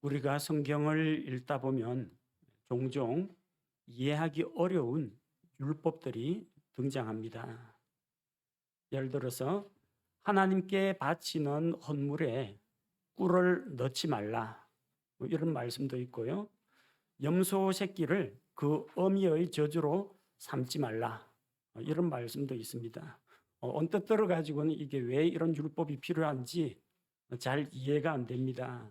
우리가 성경을 읽다 보면 종종 이해하기 어려운 율법들이 등장합니다. 예를 들어서 하나님께 바치는 헌물에 꿀을 넣지 말라, 이런 말씀도 있고요. 염소 새끼를 그 어미의 저주로 삼지 말라, 이런 말씀도 있습니다. 언뜻 들어가지고는 이게 왜 이런 율법이 필요한지 잘 이해가 안 됩니다.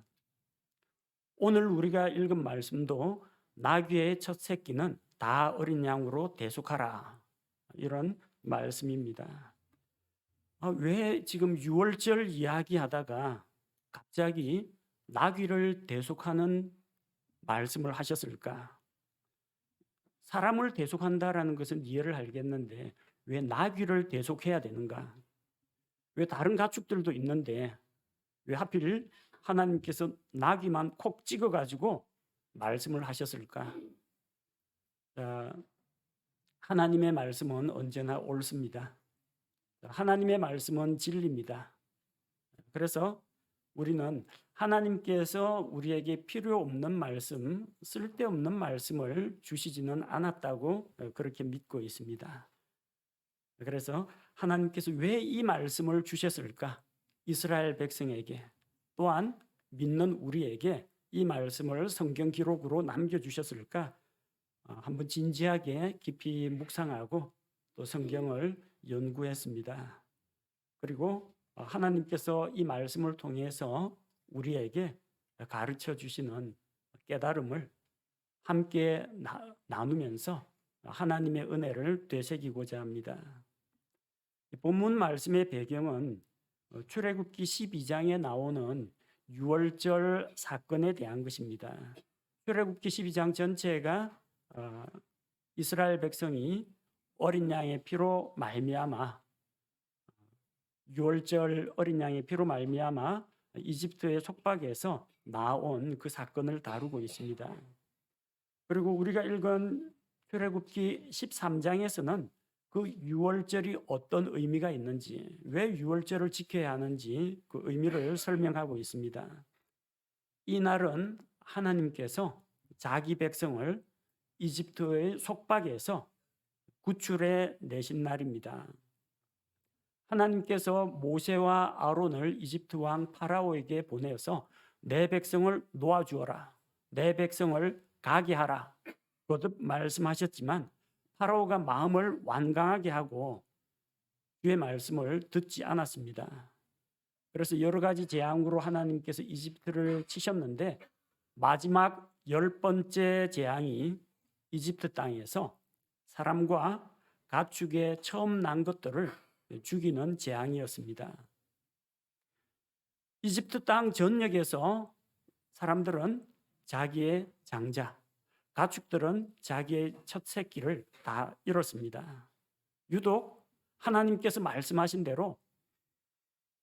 오늘 우리가 읽은 말씀도 나귀의 첫 새끼는 다 어린 양으로 대속하라, 이런 말씀입니다. 왜 지금 유월절 이야기하다가 갑자기 나귀를 대속하는 말씀을 하셨을까? 사람을 대속한다라는 것은 이해를 하겠는데 왜 나귀를 대속해야 되는가? 왜 다른 가축들도 있는데 왜 하필 하나님께서 나귀만 콕 찍어가지고 말씀을 하셨을까? 자, 하나님의 말씀은 언제나 옳습니다. 하나님의 말씀은 진리입니다. 그래서 우리는 하나님께서 우리에게 필요 없는 말씀, 쓸데없는 말씀을 주시지는 않았다고 그렇게 믿고 있습니다. 그래서 하나님께서 왜 이 말씀을 주셨을까? 이스라엘 백성에게, 또한 믿는 우리에게 이 말씀을 성경 기록으로 남겨주셨을까? 한번 진지하게 깊이 묵상하고 또 성경을 연구했습니다. 그리고 하나님께서 이 말씀을 통해서 우리에게 가르쳐 주시는 깨달음을 함께 나누면서 하나님의 은혜를 되새기고자 합니다. 본문 말씀의 배경은 출애굽기 12장에 나오는 유월절 사건에 대한 것입니다. 출애굽기 12장 전체가 이스라엘 백성이 어린 양의 피로 말미암아, 유월절 어린 양의 피로 말미암아 이집트의 속박에서 나온 그 사건을 다루고 있습니다. 그리고 우리가 읽은 출애굽기 13장에서는 그 유월절이 어떤 의미가 있는지, 왜 유월절을 지켜야 하는지 그 의미를 설명하고 있습니다. 이 날은 하나님께서 자기 백성을 이집트의 속박에서 구출해 내신 날입니다. 하나님께서 모세와 아론을 이집트 왕 파라오에게 보내서 내 백성을 놓아주어라, 내 백성을 가게 하라 거듭 말씀하셨지만 파라오가 마음을 완강하게 하고 주의 말씀을 듣지 않았습니다. 그래서 여러 가지 재앙으로 하나님께서 이집트를 치셨는데 마지막 10번째 재앙이 이집트 땅에서 사람과 가축의 처음 난 것들을 죽이는 재앙이었습니다. 이집트 땅 전역에서 사람들은 자기의 장자, 가축들은 자기의 첫 새끼를 다 잃었습니다. 유독 하나님께서 말씀하신 대로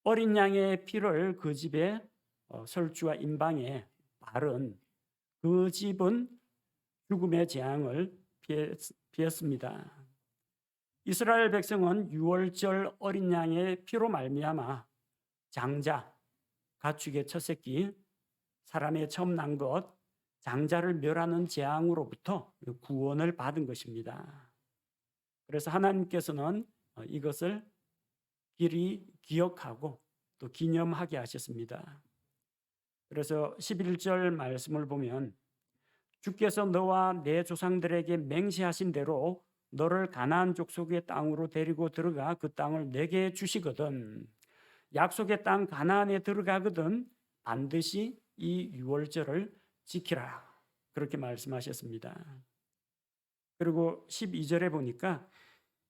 어린 양의 피를 그 집에 설주와 임방에 바른 그 집은 죽음의 재앙을 피했습니다. 이스라엘 백성은 유월절 어린 양의 피로 말미암아 장자, 가축의 첫 새끼, 사람의 처음 난 것, 장자를 멸하는 재앙으로부터 구원을 받은 것입니다. 그래서 하나님께서는 이것을 길이 기억하고 또 기념하게 하셨습니다. 그래서 11절 말씀을 보면 주께서 너와 내 조상들에게 맹세하신 대로 너를 가나안 족속의 땅으로 데리고 들어가 그 땅을 내게 주시거든, 약속의 땅 가나안에 들어가거든 반드시 이 유월절을 지키라, 그렇게 말씀하셨습니다. 그리고 12절에 보니까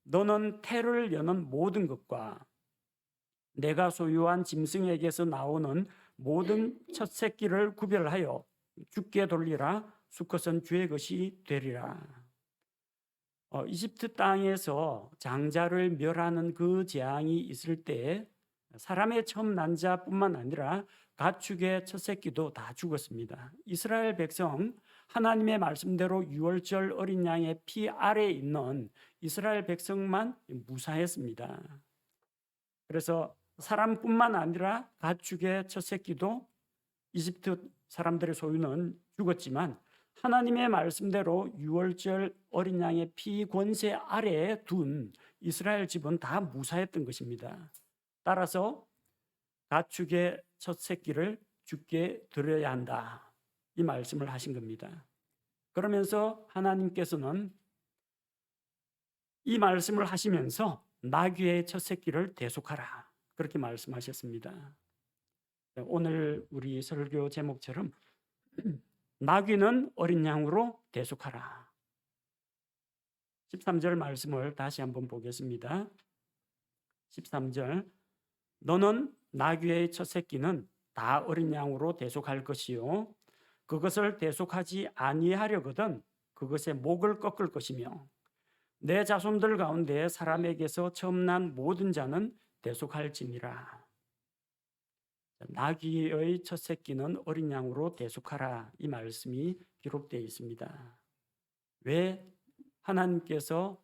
너는 태를 여는 모든 것과 내가 소유한 짐승에게서 나오는 모든 첫 새끼를 구별하여 주께 돌리라, 수컷은 주의 것이 되리라. 이집트 땅에서 장자를 멸하는 그 재앙이 있을 때 사람의 처음 난 자뿐만 아니라 가축의 첫 새끼도 다 죽었습니다. 이스라엘 백성, 하나님의 말씀대로 유월절 어린 양의 피 아래에 있는 이스라엘 백성만 무사했습니다. 그래서 사람뿐만 아니라 가축의 첫 새끼도 이집트 사람들의 소유는 죽었지만 하나님의 말씀대로 유월절 어린 양의 피 권세 아래에 둔 이스라엘 집은 다 무사했던 것입니다. 따라서 가축의 첫 새끼를 주께 드려야 한다, 이 말씀을 하신 겁니다. 그러면서 하나님께서는 이 말씀을 하시면서 나귀의 첫 새끼를 대속하라, 그렇게 말씀하셨습니다. 오늘 우리 설교 제목처럼 나귀는 어린 양으로 대속하라. 13절 말씀을 다시 한번 보겠습니다. 13절, 너는 나귀의 첫 새끼는 다 어린 양으로 대속할 것이요 그것을 대속하지 아니하려거든 그것의 목을 꺾을 것이며 내 자손들 가운데 사람에게서 처음 난 모든 자는 대속할지니라. 나귀의 첫 새끼는 어린 양으로 대속하라, 이 말씀이 기록되어 있습니다. 왜 하나님께서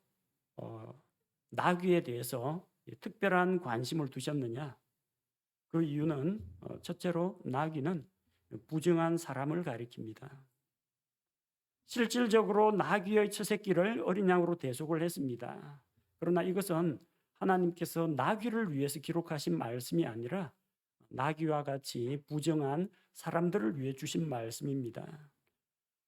나귀에 대해서 특별한 관심을 두셨느냐? 그 이유는 첫째로 나귀는 부정한 사람을 가리킵니다. 실질적으로 나귀의 첫 새끼를 어린 양으로 대속을 했습니다. 그러나 이것은 하나님께서 나귀를 위해서 기록하신 말씀이 아니라 나귀와 같이 부정한 사람들을 위해 주신 말씀입니다.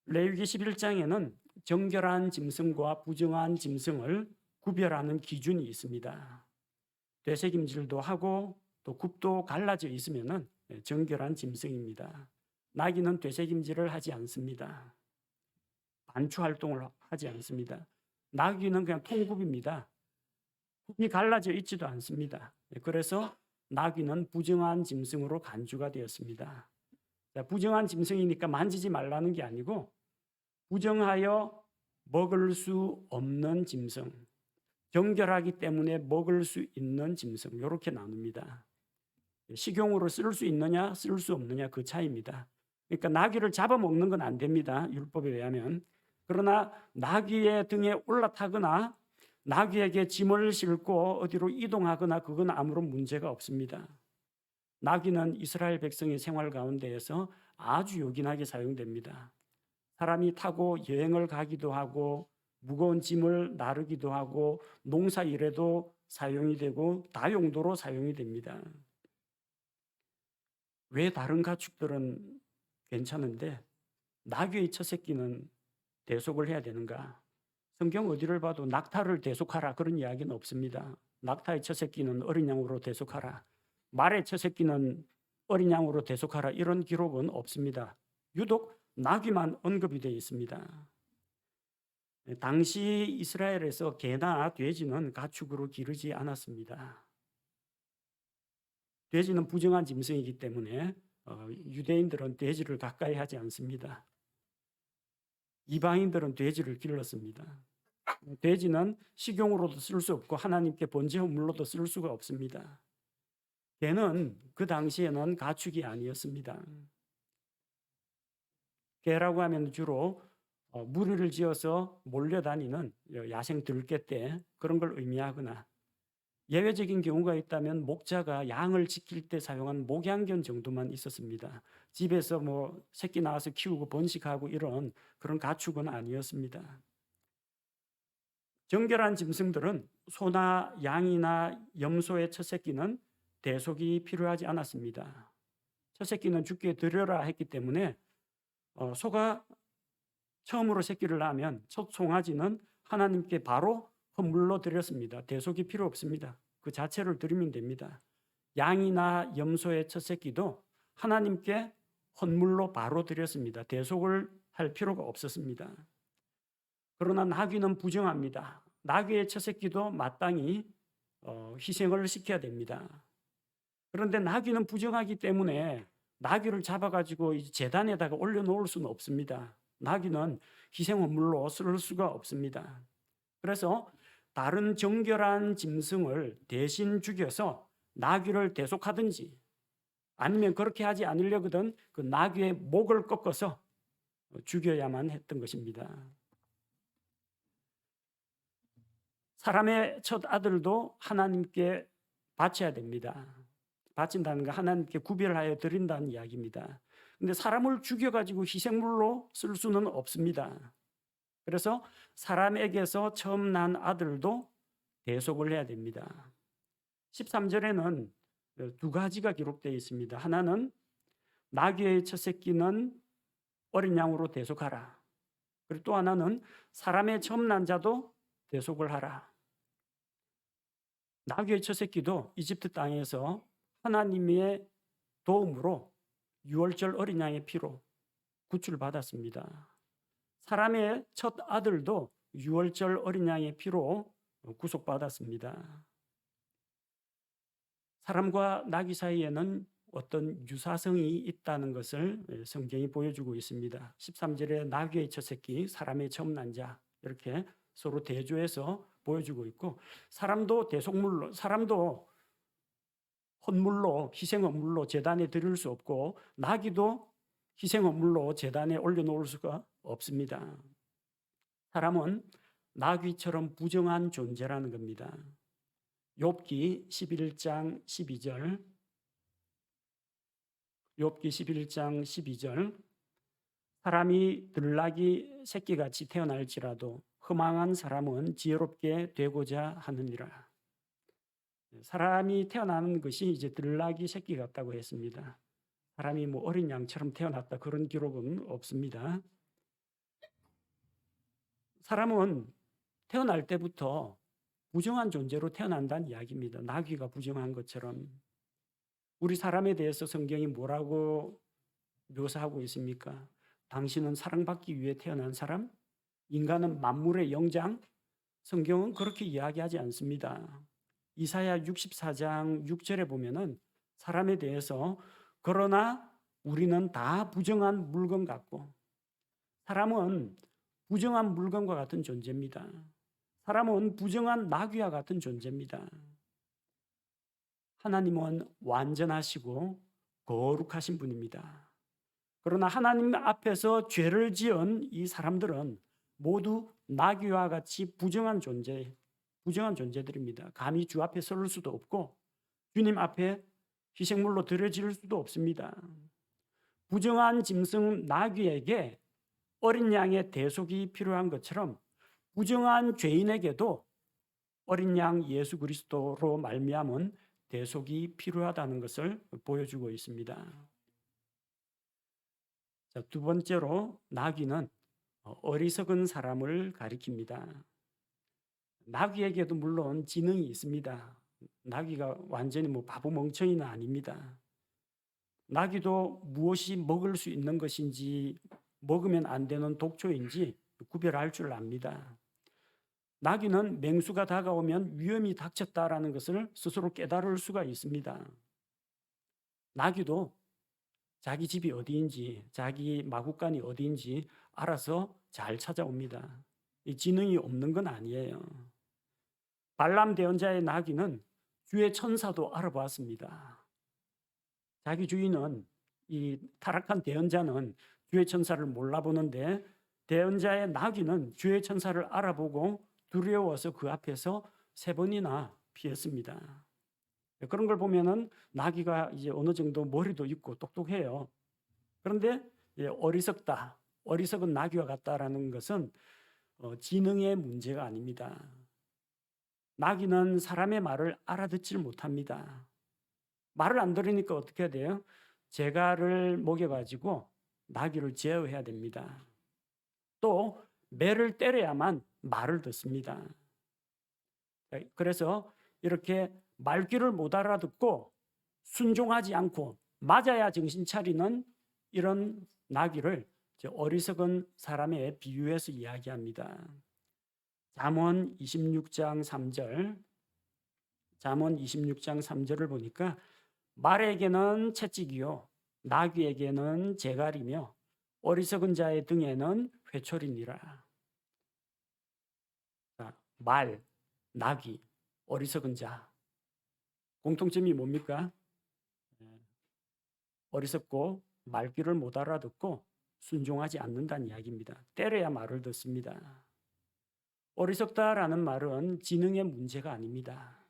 레위기 11장에는 정결한 짐승과 부정한 짐승을 구별하는 기준이 있습니다. 되새김질도 하고 또 굽도 갈라져 있으면 정결한 짐승입니다. 나귀는 되새김질을 하지 않습니다. 반추 활동을 하지 않습니다. 나귀는 그냥 통굽입니다. 굽이 갈라져 있지도 않습니다. 그래서 나귀는 부정한 짐승으로 간주가 되었습니다. 부정한 짐승이니까 만지지 말라는 게 아니고 부정하여 먹을 수 없는 짐승, 정결하기 때문에 먹을 수 있는 짐승, 이렇게 나눕니다. 식용으로 쓸 수 있느냐 쓸 수 없느냐 그 차이입니다. 그러니까 나귀를 잡아먹는 건 안 됩니다, 율법에 의하면. 그러나 나귀의 등에 올라타거나 나귀에게 짐을 싣고 어디로 이동하거나 그건 아무런 문제가 없습니다. 나귀는 이스라엘 백성의 생활 가운데에서 아주 요긴하게 사용됩니다. 사람이 타고 여행을 가기도 하고 무거운 짐을 나르기도 하고 농사 일에도 사용이 되고 다용도로 사용이 됩니다. 왜 다른 가축들은 괜찮은데 나귀의 첫 새끼는 대속을 해야 되는가? 성경 어디를 봐도 낙타를 대속하라 그런 이야기는 없습니다. 낙타의 첫 새끼는 어린 양으로 대속하라, 말의 첫 새끼는 어린 양으로 대속하라, 이런 기록은 없습니다. 유독 나귀만 언급이 되어 있습니다. 당시 이스라엘에서 개나 돼지는 가축으로 기르지 않았습니다. 돼지는 부정한 짐승이기 때문에 유대인들은 돼지를 가까이 하지 않습니다. 이방인들은 돼지를 길렀습니다. 돼지는 식용으로도 쓸 수 없고 하나님께 번제물로도 쓸 수가 없습니다. 개는 그 당시에는 가축이 아니었습니다. 개라고 하면 주로 무리를 지어서 몰려다니는 야생 들개 그런 걸 의미하거나 예외적인 경우가 있다면 목자가 양을 지킬 때 사용한 목양견 정도만 있었습니다. 집에서 뭐 새끼 낳아서 키우고 번식하고 이런 그런 가축은 아니었습니다. 정결한 짐승들은 소나 양이나 염소의 첫 새끼는 대속이 필요하지 않았습니다. 첫 새끼는 주께 드려라 했기 때문에 소가 처음으로 새끼를 낳으면 첫 송아지는 하나님께 바로 헌물로 드렸습니다. 대속이 필요 없습니다. 그 자체를 드리면 됩니다. 양이나 염소의 첫 새끼도 하나님께 헌물로 바로 드렸습니다. 대속을 할 필요가 없었습니다. 그러나 나귀는 부정합니다. 나귀의 첫 새끼도 마땅히 희생을 시켜야 됩니다. 그런데 나귀는 부정하기 때문에 나귀를 잡아가지고 제단에다가 올려놓을 수는 없습니다. 나귀는 희생헌물로 쓸 수가 없습니다. 그래서 다른 정결한 짐승을 대신 죽여서 나귀를 대속하든지 아니면 그렇게 하지 않으려거든 그 나귀의 목을 꺾어서 죽여야만 했던 것입니다. 사람의 첫 아들도 하나님께 바쳐야 됩니다. 바친다는 건 하나님께 구별하여 드린다는 이야기입니다. 근데 사람을 죽여가지고 희생물로 쓸 수는 없습니다. 그래서 사람에게서 처음 난 아들도 대속을 해야 됩니다. 13절에는 두 가지가 기록되어 있습니다. 하나는 나귀의 첫 새끼는 어린 양으로 대속하라. 그리고 또 하나는 사람의 처음 난 자도 대속을 하라. 나귀의 첫 새끼도 이집트 땅에서 하나님의 도움으로 유월절 어린 양의 피로 구출받았습니다. 사람의 첫 아들도 유월절 어린 양의 피로 구속받았습니다. 사람과 나귀 사이에는 어떤 유사성이 있다는 것을 성경이 보여주고 있습니다. 13절에 나귀의 첫 새끼, 사람의 처음 난 자, 이렇게 서로 대조해서 보여주고 있고, 사람도 대속물로, 사람도 헌물로, 희생헌물로 제단에 드릴 수 없고, 나귀도 희생헌물로 제단에 올려놓을 수가 없습니다. 사람은 나귀처럼 부정한 존재라는 겁니다. 욥기 11장 12절, 욥기 11장 12절, 사람이 들나귀 새끼같이 태어날지라도 허망한 사람은 지혜롭게 되고자 하느니라. 사람이 태어나는 것이 이제 들나귀 새끼 같다고 했습니다. 사람이 뭐 어린 양처럼 태어났다 그런 기록은 없습니다. 사람은 태어날 때부터 부정한 존재로 태어난다는 이야기입니다. 나귀가 부정한 것처럼. 우리 사람에 대해서 성경이 뭐라고 묘사하고 있습니까? 당신은 사랑받기 위해 태어난 사람? 인간은 만물의 영장? 성경은 그렇게 이야기하지 않습니다. 이사야 64장 6절에 보면은 사람에 대해서 그러나 우리는 다 부정한 물건 같고, 사람은 부정한 물건과 같은 존재입니다. 사람은 부정한 나귀와 같은 존재입니다. 하나님은 완전하시고 거룩하신 분입니다. 그러나 하나님 앞에서 죄를 지은 이 사람들은 모두 나귀와 같이 부정한 존재들입니다. 감히 주 앞에 설 수도 없고 주님 앞에 희생물로 드려질 수도 없습니다. 부정한 짐승 나귀에게 어린 양의 대속이 필요한 것처럼 부정한 죄인에게도 어린 양 예수 그리스도로 말미암은 대속이 필요하다는 것을 보여주고 있습니다. 자, 두 번째로 나귀는 어리석은 사람을 가리킵니다. 나귀에게도 물론 지능이 있습니다. 나귀가 완전히 뭐 바보 멍청이는 아닙니다. 나귀도 무엇이 먹을 수 있는 것인지 먹으면 안 되는 독초인지 구별할 줄 압니다. 나귀는 맹수가 다가오면 위험이 닥쳤다라는 것을 스스로 깨달을 수가 있습니다. 나귀도 자기 집이 어디인지, 자기 마구간이 어디인지 알아서 잘 찾아옵니다. 이 지능이 없는 건 아니에요. 발람 대언자의 나귀는 주의 천사도 알아보았습니다. 자기 주인은, 이 타락한 대언자는 주의 천사를 몰라보는데 대언자의 나귀는 주의 천사를 알아보고 두려워서 그 앞에서 3번이나 피했습니다. 그런 걸 보면은 나귀가 이제 어느 정도 머리도 있고 똑똑해요. 그런데 어리석다, 어리석은 나귀와 같다라는 것은 지능의 문제가 아닙니다. 나귀는 사람의 말을 알아듣질 못합니다. 말을 안 들으니까 어떻게 해야 돼요? 재갈을 먹여가지고 나귀를 제어해야 됩니다. 또 매를 때려야만 말을 듣습니다. 그래서 이렇게 말귀를 못 알아듣고 순종하지 않고 맞아야 정신 차리는 이런 나귀를 어리석은 사람의 비유해서 이야기합니다. 잠언 26장 3절, 잠언 26장 3절을 보니까 말에게는 채찍이요 나귀에게는 재갈이며 어리석은 자의 등에는 회초리니라. 말, 나귀, 어리석은 자. 공통점이 뭡니까? 어리석고 말귀를 못 알아듣고 순종하지 않는다는 이야기입니다. 때려야 말을 듣습니다. 어리석다라는 말은 지능의 문제가 아닙니다.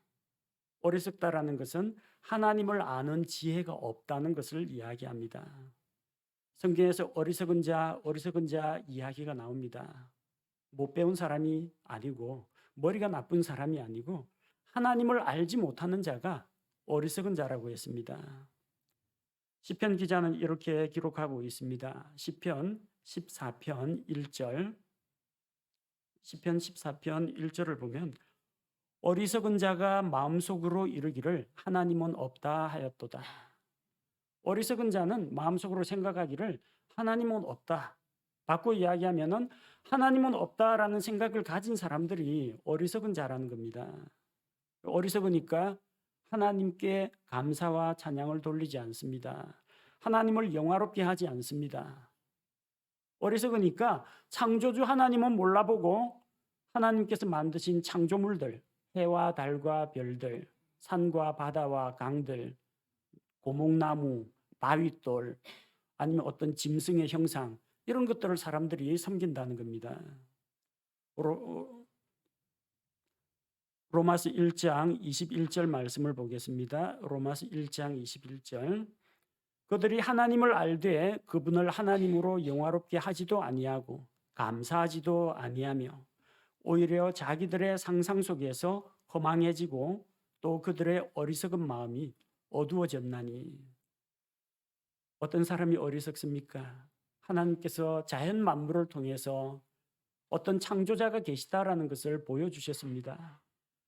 어리석다라는 것은 하나님을 아는 지혜가 없다는 것을 이야기합니다. 성경에서 어리석은 자 이야기가 나옵니다. 못 배운 사람이 아니고 머리가 나쁜 사람이 아니고 하나님을 알지 못하는 자가 어리석은 자라고 했습니다. 시편 기자는 이렇게 기록하고 있습니다. 시편 14편 1절. 시편 14편 1절을 보면 어리석은 자가 마음속으로 이르기를 하나님은 없다 하였도다. 어리석은 자는 마음속으로 생각하기를 하나님은 없다. 바꿔 이야기하면은 하나님은 없다라는 생각을 가진 사람들이 어리석은 자라는 겁니다. 어리석으니까 하나님께 감사와 찬양을 돌리지 않습니다. 하나님을 영화롭게 하지 않습니다. 어리석으니까 창조주 하나님은 몰라보고 하나님께서 만드신 창조물들, 해와 달과 별들, 산과 바다와 강들, 고목나무, 바윗돌, 아니면 어떤 짐승의 형상, 이런 것들을 사람들이 섬긴다는 겁니다. 로마서 1장 21절 말씀을 보겠습니다. 로마서 1장 21절. 그들이 하나님을 알되 그분을 하나님으로 영화롭게 하지도 아니하고 감사하지도 아니하며 오히려 자기들의 상상 속에서 허망해지고 또 그들의 어리석은 마음이 어두워졌나니. 어떤 사람이 어리석습니까? 하나님께서 자연 만물을 통해서 어떤 창조자가 계시다라는 것을 보여주셨습니다.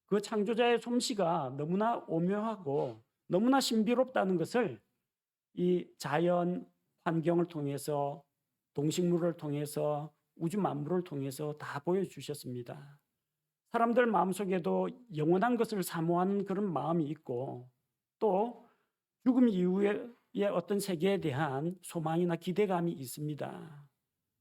그 창조자의 솜씨가 너무나 오묘하고 너무나 신비롭다는 것을 이 자연 환경을 통해서, 동식물을 통해서, 우주 만물을 통해서 다 보여주셨습니다. 사람들 마음속에도 영원한 것을 사모하는 그런 마음이 있고 또 죽음 이후의 어떤 세계에 대한 소망이나 기대감이 있습니다.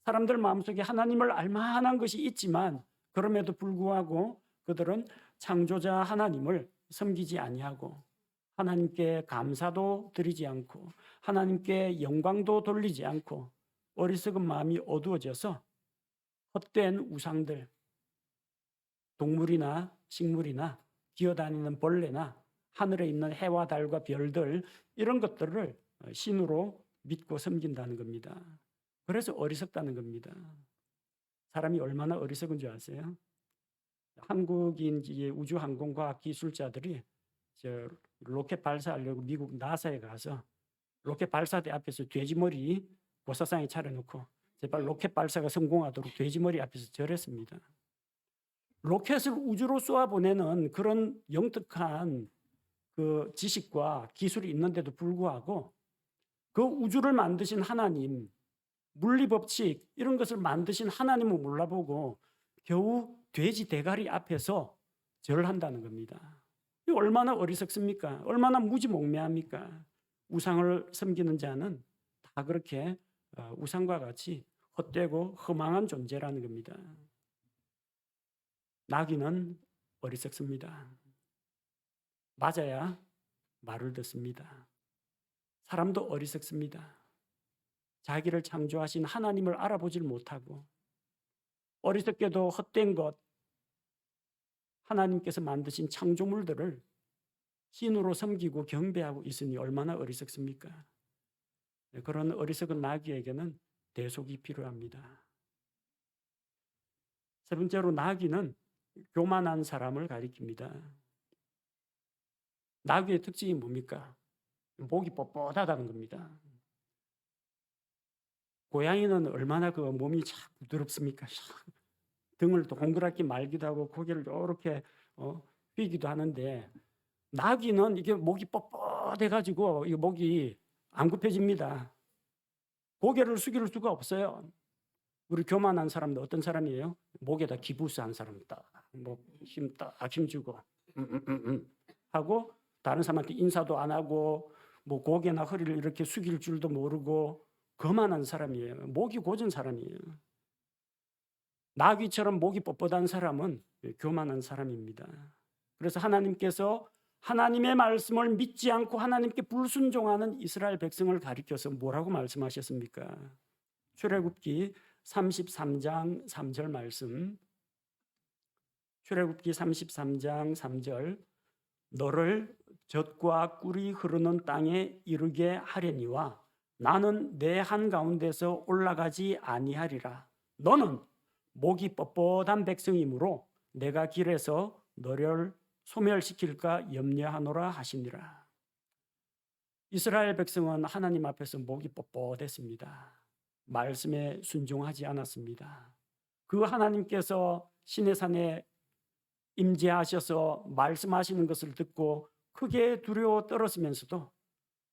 사람들 마음속에 하나님을 알만한 것이 있지만 그럼에도 불구하고 그들은 창조자 하나님을 섬기지 아니하고 하나님께 감사도 드리지 않고 하나님께 영광도 돌리지 않고 어리석은 마음이 어두워져서 헛된 우상들, 동물이나 식물이나 기어다니는 벌레나 하늘에 있는 해와 달과 별들, 이런 것들을 신으로 믿고 섬긴다는 겁니다. 그래서 어리석다는 겁니다. 사람이 얼마나 어리석은 줄 아세요? 한국인 우주항공과학 기술자들이 로켓 발사하려고 미국 나사에 가서 로켓 발사대 앞에서 돼지머리 고사상에 차려놓고 제발 로켓 발사가 성공하도록 돼지머리 앞에서 절했습니다. 로켓을 우주로 쏘아보내는 그런 영특한 그 지식과 기술이 있는데도 불구하고 그 우주를 만드신 하나님, 물리법칙 이런 것을 만드신 하나님을 몰라보고 겨우 돼지 대가리 앞에서 절을 한다는 겁니다. 이거 얼마나 어리석습니까? 얼마나 무지몽매합니까? 우상을 섬기는 자는 다 그렇게 우상과 같이 헛되고 허망한 존재라는 겁니다. 나귀는 어리석습니다. 맞아야 말을 듣습니다. 사람도 어리석습니다. 자기를 창조하신 하나님을 알아보질 못하고 어리석게도 헛된 것, 하나님께서 만드신 창조물들을 신으로 섬기고 경배하고 있으니 얼마나 어리석습니까? 그런 어리석은 나귀에게는 대속이 필요합니다. 세 번째로 나귀는 교만한 사람을 가리킵니다. 나귀의 특징이 뭡니까? 목이 뻣뻣하다는 겁니다. 고양이는 얼마나 그 몸이 참 부드럽습니까? 등을 동그랗게 말기도 하고 고개를 이렇게 휘기도 하는데 나귀는 이게 목이 뻣뻣해가지고 이 목이 안 굽혀집니다. 고개를 숙일 수가 없어요. 우리 교만한 사람들 어떤 사람이에요? 목에다 기부스한 사람 힘주고 하고 다른 사람한테 인사도 안 하고 뭐 고개나 허리를 이렇게 숙일 줄도 모르고 거만한 사람이에요. 목이 고진 사람이에요. 나귀처럼 목이 뻣뻣한 사람은 교만한 사람입니다. 그래서 하나님께서 하나님의 말씀을 믿지 않고 하나님께 불순종하는 이스라엘 백성을 가리켜서 뭐라고 말씀하셨습니까? 출애굽기 33장 3절 말씀. 출애굽기 33장 3절. 너를 젖과 꿀이 흐르는 땅에 이르게 하려니와 나는 내 한가운데서 올라가지 아니하리라. 너는 목이 뻣뻣한 백성이므로 내가 길에서 너를 소멸시킬까 염려하노라 하시니라. 이스라엘 백성은 하나님 앞에서 목이 뻣뻣했습니다. 말씀에 순종하지 않았습니다. 그 하나님께서 시내산에 임재하셔서 말씀하시는 것을 듣고 크게 두려워 떨었으면서도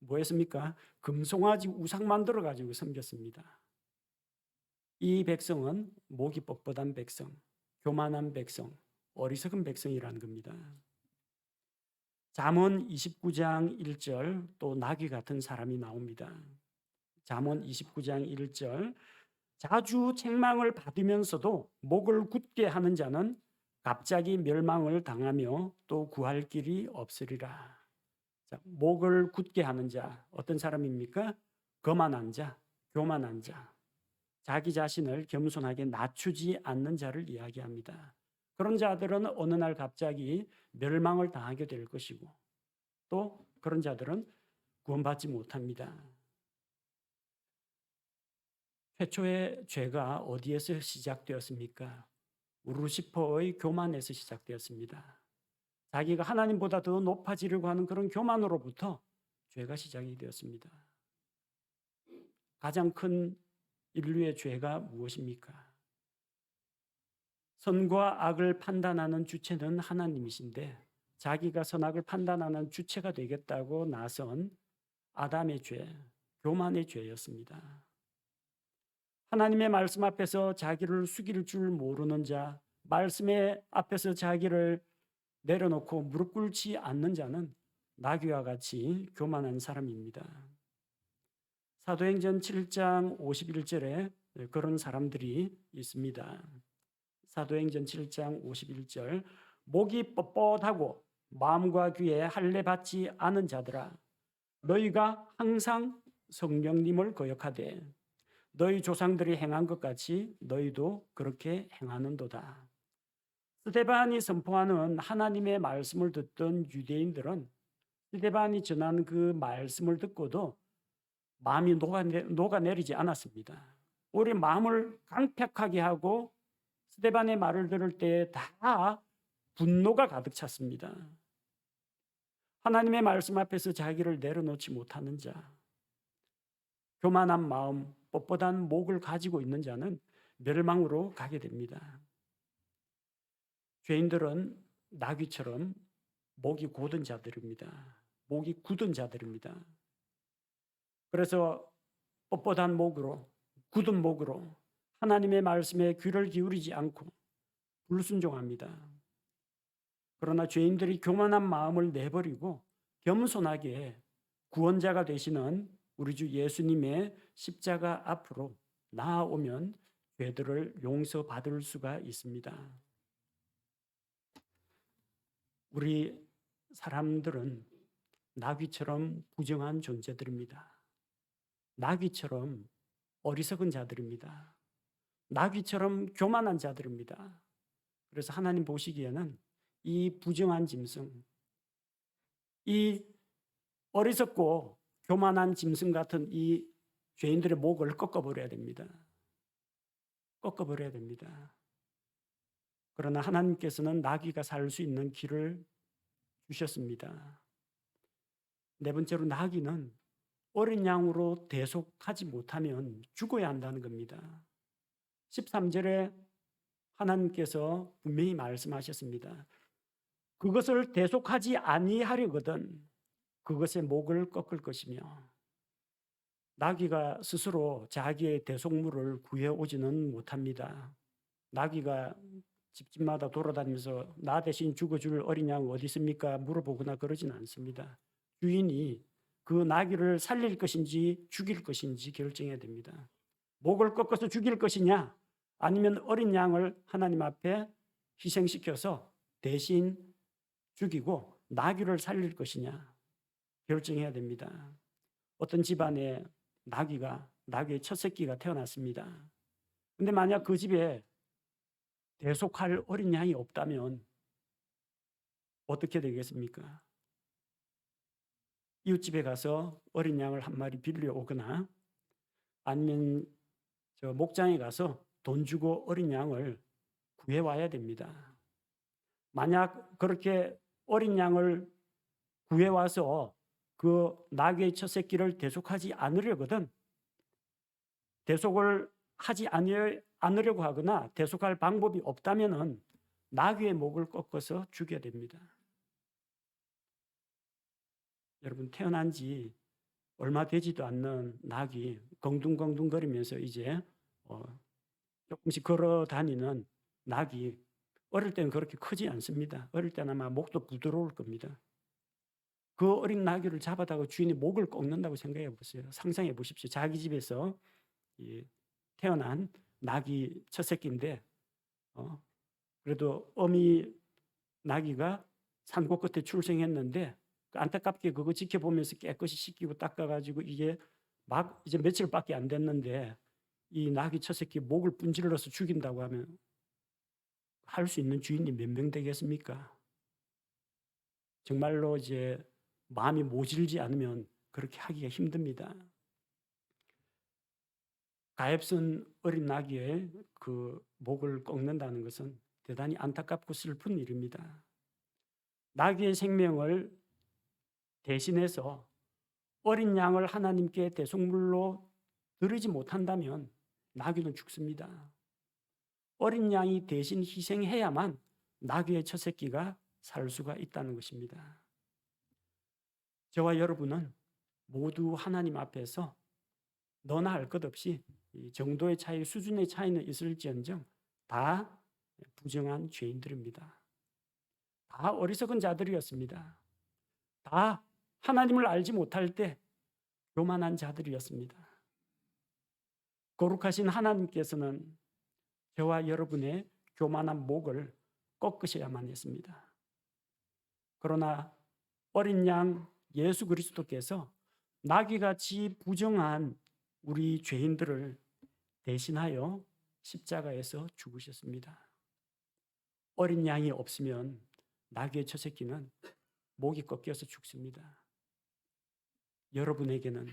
뭐 했습니까? 금송아지 우상 만들어 가지고 섬겼습니다. 이 백성은 목이 뻣뻣한 백성, 교만한 백성, 어리석은 백성이라는 겁니다. 잠언 29장 1절 또 나귀 같은 사람이 나옵니다. 잠언 29장 1절 자주 책망을 받으면서도 목을 굳게 하는 자는 갑자기 멸망을 당하며 또 구할 길이 없으리라. 자, 목을 굳게 하는 자 어떤 사람입니까? 거만한 자, 교만한 자, 자기 자신을 겸손하게 낮추지 않는 자를 이야기합니다. 그런 자들은 어느 날 갑자기 멸망을 당하게 될 것이고 또 그런 자들은 구원받지 못합니다. 최초의 죄가 어디에서 시작되었습니까? 루시퍼의 교만에서 시작되었습니다. 자기가 하나님보다 더 높아지려고 하는 그런 교만으로부터 죄가 시작이 되었습니다. 가장 큰 인류의 죄가 무엇입니까? 선과 악을 판단하는 주체는 하나님이신데 자기가 선악을 판단하는 주체가 되겠다고 나선 아담의 죄, 교만의 죄였습니다. 하나님의 말씀 앞에서 자기를 숙일 줄 모르는 자, 말씀의 앞에서 자기를 내려놓고 무릎 꿇지 않는 자는 나귀와 같이 교만한 사람입니다. 사도행전 7장 51절에 그런 사람들이 있습니다. 사도행전 7장 51절 목이 뻣뻣하고 마음과 귀에 할례 받지 않은 자들아 너희가 항상 성령님을 거역하되 너희 조상들이 행한 것 같이 너희도 그렇게 행하는도다. 스데반이 선포하는 하나님의 말씀을 듣던 유대인들은 스데반이 전한 그 말씀을 듣고도 마음이 녹아내리지 않았습니다. 우리 마음을 강팍하게 하고 스데반의 말을 들을 때 다 분노가 가득 찼습니다. 하나님의 말씀 앞에서 자기를 내려놓지 못하는 자, 교만한 마음, 뻣뻣한 목을 가지고 있는 자는 멸망으로 가게 됩니다. 죄인들은 나귀처럼 목이 곧은 자들입니다. 목이 굳은 자들입니다. 그래서 뻣뻣한 목으로, 굳은 목으로 하나님의 말씀에 귀를 기울이지 않고 불순종합니다. 그러나 죄인들이 교만한 마음을 내버리고 겸손하게 구원자가 되시는 우리 주 예수님의 십자가 앞으로 나아오면 죄들을 용서받을 수가 있습니다. 우리 사람들은 나귀처럼 부정한 존재들입니다. 나귀처럼 어리석은 자들입니다. 나귀처럼 교만한 자들입니다. 그래서 하나님 보시기에는 이 부정한 짐승, 이 어리석고 교만한 짐승 같은 이 죄인들의 목을 꺾어버려야 됩니다. 꺾어버려야 됩니다. 그러나 하나님께서는 나귀가 살 수 있는 길을 주셨습니다. 네 번째로 나귀는 어린 양으로 대속하지 못하면 죽어야 한다는 겁니다. 13절에 하나님께서 분명히 말씀하셨습니다. 그것을 대속하지 아니하려거든 그것의 목을 꺾을 것이며 나귀가 스스로 자기의 대속물을 구해오지는 못합니다. 나귀가 집집마다 돌아다니면서 나 대신 죽어줄 어린 양 어디 있습니까? 물어보거나 그러진 않습니다. 주인이 그 나귀를 살릴 것인지 죽일 것인지 결정해야 됩니다. 목을 꺾어서 죽일 것이냐 아니면 어린 양을 하나님 앞에 희생시켜서 대신 죽이고 나귀를 살릴 것이냐 결정해야 됩니다. 어떤 집안에 나귀의 첫 새끼가 태어났습니다. 근데 만약 그 집에 대속할 어린 양이 없다면 어떻게 되겠습니까? 이웃집에 가서 어린 양을 한 마리 빌려오거나 아니면 저 목장에 가서 돈 주고 어린 양을 구해와야 됩니다. 만약 그렇게 어린 양을 구해와서 그 나귀의 첫 새끼를 대속하지 않으려거든 대속을 하지 않으려고 하거나 대속할 방법이 없다면은 나귀의 목을 꺾어서 죽여야 됩니다. 여러분 태어난 지 얼마 되지도 않는 낙이 긍둥긍둥거리면서 이제 조금씩 걸어 다니는 낙이 어릴 때는 그렇게 크지 않습니다. 어릴 때는 아마 목도 부드러울 겁니다. 그 어린 나귀를 잡아다가 주인이 목을 꺾는다고 생각해 보세요. 상상해 보십시오. 자기 집에서 태어난 나귀 첫 새끼인데 그래도 어미 나귀가 산고 끝에 출생했는데 안타깝게 그거 지켜보면서 깨끗이 씻기고 닦아가지고 이게 막 이제 며칠밖에 안 됐는데 이 나귀 첫 새끼 목을 분질러서 죽인다고 하면 할 수 있는 주인이 몇 명 되겠습니까? 정말로 이제 마음이 모질지 않으면 그렇게 하기가 힘듭니다. 가엾은 어린 나귀의 그 목을 꺾는다는 것은 대단히 안타깝고 슬픈 일입니다. 나귀의 생명을 대신해서 어린 양을 하나님께 대속물로 드리지 못한다면 나귀는 죽습니다. 어린 양이 대신 희생해야만 나귀의 첫 새끼가 살 수가 있다는 것입니다. 저와 여러분은 모두 하나님 앞에서 너나 할 것 없이 정도의 차이, 수준의 차이는 있을지언정 다 부정한 죄인들입니다. 다 어리석은 자들이었습니다. 다 하나님을 알지 못할 때 교만한 자들이었습니다. 거룩하신 하나님께서는 저와 여러분의 교만한 목을 꺾으셔야만 했습니다. 그러나 어린 양 예수 그리스도께서 나귀같이 부정한 우리 죄인들을 대신하여 십자가에서 죽으셨습니다. 어린 양이 없으면 나귀의 첫 새끼는 목이 꺾여서 죽습니다. 여러분에게는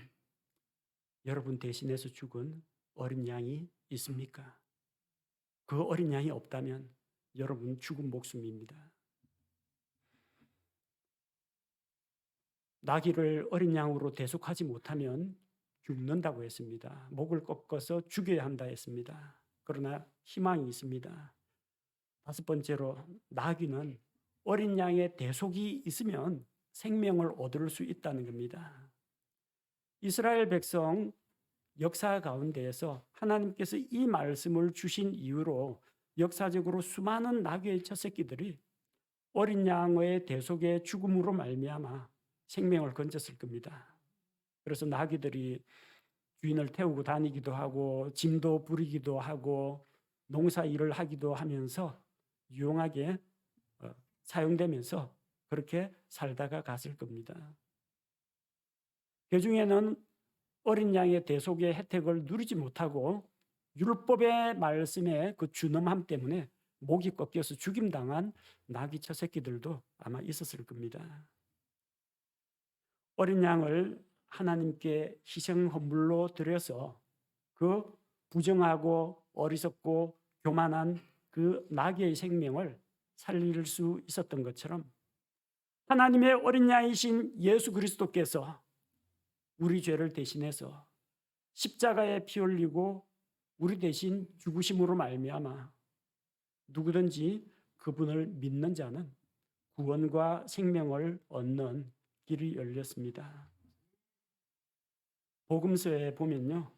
여러분 대신해서 죽은 어린 양이 있습니까? 그 어린 양이 없다면 여러분 죽은 목숨입니다. 나귀를 어린 양으로 대속하지 못하면 죽는다고 했습니다. 목을 꺾어서 죽여야 한다 했습니다. 그러나 희망이 있습니다. 다섯 번째로 나귀는 어린 양의 대속이 있으면 생명을 얻을 수 있다는 겁니다. 이스라엘 백성 역사 가운데에서 하나님께서 이 말씀을 주신 이후로 역사적으로 수많은 나귀의 첫 새끼들이 어린 양의 대속의 죽음으로 말미암아 생명을 건졌을 겁니다. 그래서 나귀들이 주인을 태우고 다니기도 하고 짐도 부리기도 하고 농사 일을 하기도 하면서 유용하게 사용되면서 그렇게 살다가 갔을 겁니다. 그 중에는 어린 양의 대속의 혜택을 누리지 못하고 율법의 말씀의 그 준엄함 때문에 목이 꺾여서 죽임당한 나귀 첫 새끼들도 아마 있었을 겁니다. 어린 양을 하나님께 희생 헌물로 드려서 그 부정하고 어리석고 교만한 그 나귀의 생명을 살릴 수 있었던 것처럼 하나님의 어린 양이신 예수 그리스도께서 우리 죄를 대신해서 십자가에 피 흘리고 우리 대신 죽으심으로 말미암아 누구든지 그분을 믿는 자는 구원과 생명을 얻는 길이 열렸습니다. 복음서에 보면요,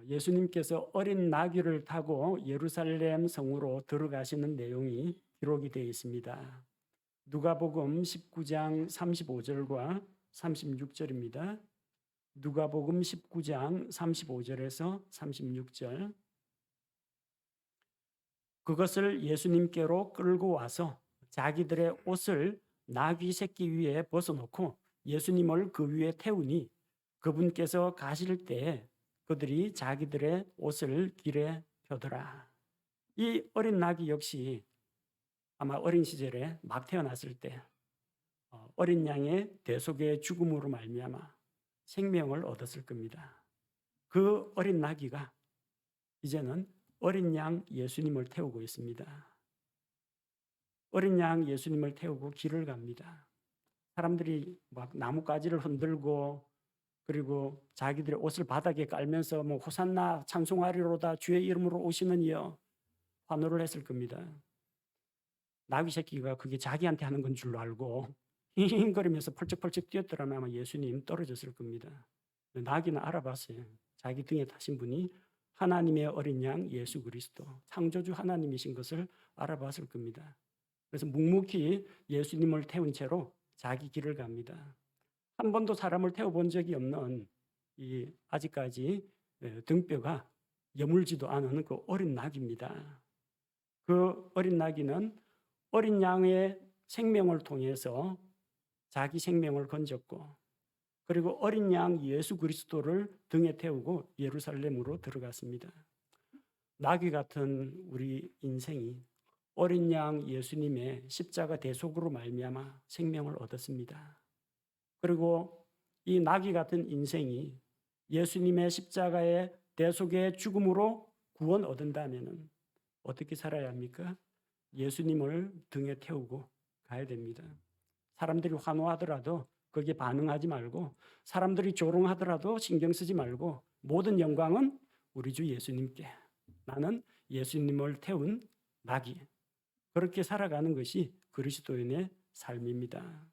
예수님께서 어린 나귀를 타고 예루살렘 성으로 들어가시는 내용이 기록이 되어 있습니다. 누가복음 19장 35절과 36절입니다. 누가복음 19장 35절에서 36절. 그것을 예수님께로 끌고 와서 자기들의 옷을 나귀 새끼 위에 벗어놓고 예수님을 그 위에 태우니 그분께서 가실 때 그들이 자기들의 옷을 길에 펴더라. 이 어린 나귀 역시 아마 어린 시절에 막 태어났을 때 어린 양의 대속의 죽음으로 말미암아 생명을 얻었을 겁니다. 그 어린 나귀가 이제는 어린 양 예수님을 태우고 있습니다. 어린 양 예수님을 태우고 길을 갑니다. 사람들이 막 나뭇가지를 흔들고 그리고 자기들의 옷을 바닥에 깔면서 뭐 호산나 찬송하리로다 주의 이름으로 오시는 이여 환호를 했을 겁니다. 나귀 새끼가 그게 자기한테 하는 건 줄 알고 힝거리면서 펄쩍펄쩍 뛰었더라면 아마 예수님 떨어졌을 겁니다. 나귀는 알아봤어요. 자기 등에 타신 분이 하나님의 어린 양 예수 그리스도 창조주 하나님이신 것을 알아봤을 겁니다. 그래서 묵묵히 예수님을 태운 채로 자기 길을 갑니다. 한 번도 사람을 태워본 적이 없는 아직까지 등뼈가 여물지도 않은 그 어린 나귀입니다. 그 어린 나귀는 어린 양의 생명을 통해서 자기 생명을 건졌고 그리고 어린 양 예수 그리스도를 등에 태우고 예루살렘으로 들어갔습니다. 나귀 같은 우리 인생이 어린 양 예수님의 십자가 대속으로 말미암아 생명을 얻었습니다. 그리고 이 나귀 같은 인생이 예수님의 십자가의 대속의 죽음으로 구원 얻은다면 어떻게 살아야 합니까? 예수님을 등에 태우고 가야 됩니다. 사람들이 환호하더라도 거기에 반응하지 말고 사람들이 조롱하더라도 신경 쓰지 말고 모든 영광은 우리 주 예수님께 나는 예수님을 태운 나귀 그렇게 살아가는 것이 그리스도인의 삶입니다.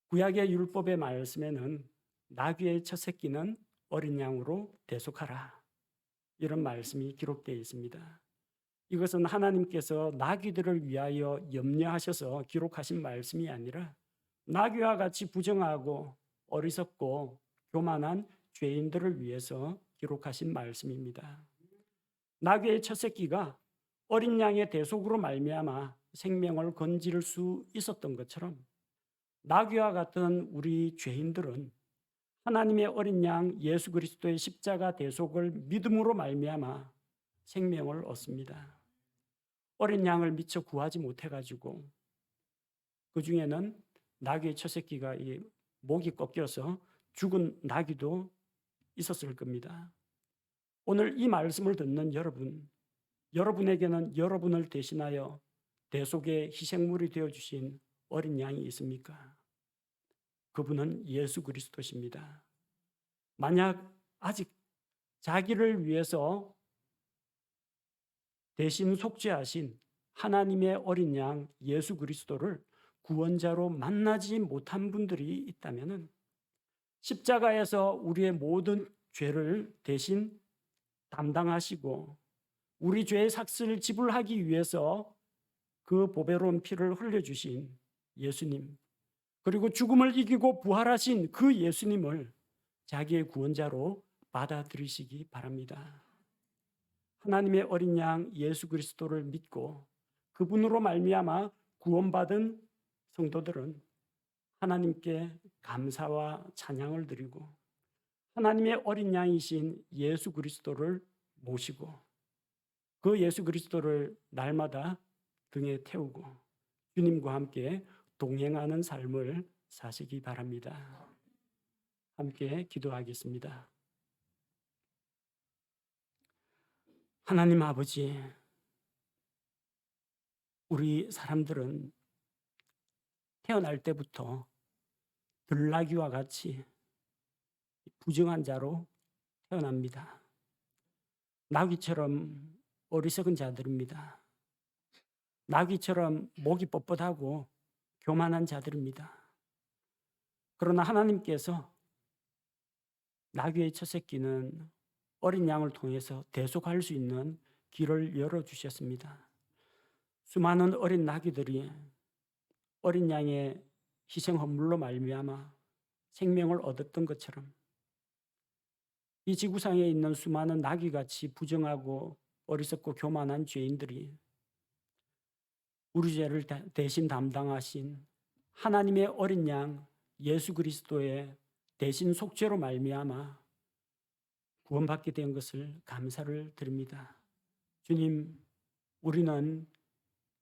구약의 율법의 말씀에는 나귀의 첫 새끼는 어린 양으로 대속하라 이런 말씀이 기록되어 있습니다. 이것은 하나님께서 나귀들을 위하여 염려하셔서 기록하신 말씀이 아니라 나귀와 같이 부정하고 어리석고 교만한 죄인들을 위해서 기록하신 말씀입니다. 나귀의 첫 새끼가 어린 양의 대속으로 말미암아 생명을 건질 수 있었던 것처럼 나귀와 같은 우리 죄인들은 하나님의 어린 양 예수 그리스도의 십자가 대속을 믿음으로 말미암아 생명을 얻습니다. 어린 양을 미처 구하지 못해가지고 그 중에는 나귀의 첫 새끼가 목이 꺾여서 죽은 나귀도 있었을 겁니다. 오늘 이 말씀을 듣는 여러분에게는 여러분을 대신하여 대속의 희생물이 되어주신 어린 양이 있습니까? 그분은 예수 그리스도십니다. 만약 아직 자기를 위해서 대신 속죄하신 하나님의 어린 양 예수 그리스도를 구원자로 만나지 못한 분들이 있다면 십자가에서 우리의 모든 죄를 대신 담당하시고 우리 죄의 삭슬을 지불하기 위해서 그 보배로운 피를 흘려주신 예수님 그리고 죽음을 이기고 부활하신 그 예수님을 자기의 구원자로 받아들이시기 바랍니다. 하나님의 어린 양 예수 그리스도를 믿고 그분으로 말미암아 구원받은 성도들은 하나님께 감사와 찬양을 드리고 하나님의 어린 양이신 예수 그리스도를 모시고 그 예수 그리스도를 날마다 등에 태우고 주님과 함께 동행하는 삶을 사시기 바랍니다. 함께 기도하겠습니다. 하나님 아버지, 우리 사람들은 태어날 때부터 들나귀와 같이 부정한 자로 태어납니다. 나귀처럼 어리석은 자들입니다. 나귀처럼 목이 뻣뻣하고 교만한 자들입니다. 그러나 하나님께서 나귀의 첫 새끼는 어린 양을 통해서 대속할 수 있는 길을 열어주셨습니다. 수많은 어린 나귀들이 어린 양의 희생 헌물로 말미암아 생명을 얻었던 것처럼 이 지구상에 있는 수많은 나귀같이 부정하고 어리석고 교만한 죄인들이 우리 죄를 대신 담당하신 하나님의 어린 양 예수 그리스도의 대신 속죄로 말미암아 구원받게 된 것을 감사를 드립니다. 주님, 우리는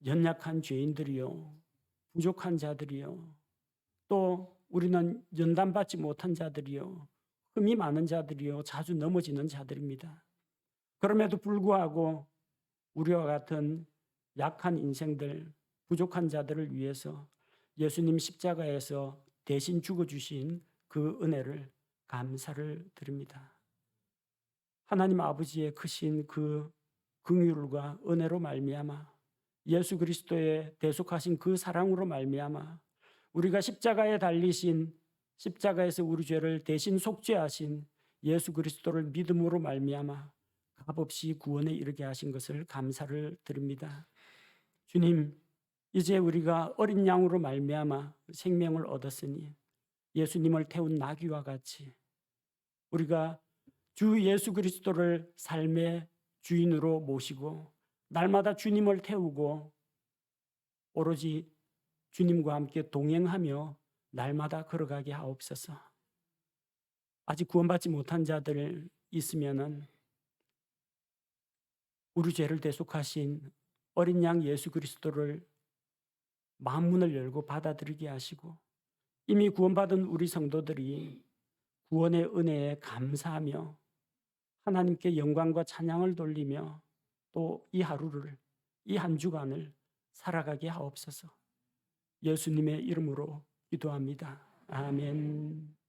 연약한 죄인들이요 부족한 자들이요, 또 우리는 연단받지 못한 자들이요, 흠이 많은 자들이요, 자주 넘어지는 자들입니다. 그럼에도 불구하고 우리와 같은 약한 인생들, 부족한 자들을 위해서 예수님 십자가에서 대신 죽어주신 그 은혜를 감사를 드립니다. 하나님 아버지의 크신 그 긍휼과 은혜로 말미암아, 예수 그리스도의 대속하신 그 사랑으로 말미암아, 우리가 십자가에 달리신, 십자가에서 우리 죄를 대신 속죄하신 예수 그리스도를 믿음으로 말미암아 값없이 구원에 이르게 하신 것을 감사를 드립니다. 주님, 이제 우리가 어린 양으로 말미암아 생명을 얻었으니 예수님을 태운 나귀와 같이 우리가 주 예수 그리스도를 삶의 주인으로 모시고 날마다 주님을 태우고 오로지 주님과 함께 동행하며 날마다 걸어가게 하옵소서. 아직 구원받지 못한 자들 있으면은 우리 죄를 대속하신 어린 양 예수 그리스도를 마음문을 열고 받아들이게 하시고, 이미 구원받은 우리 성도들이 구원의 은혜에 감사하며 하나님께 영광과 찬양을 돌리며 또 이 하루를, 이 한 주간을 살아가게 하옵소서. 예수님의 이름으로 기도합니다. 아멘.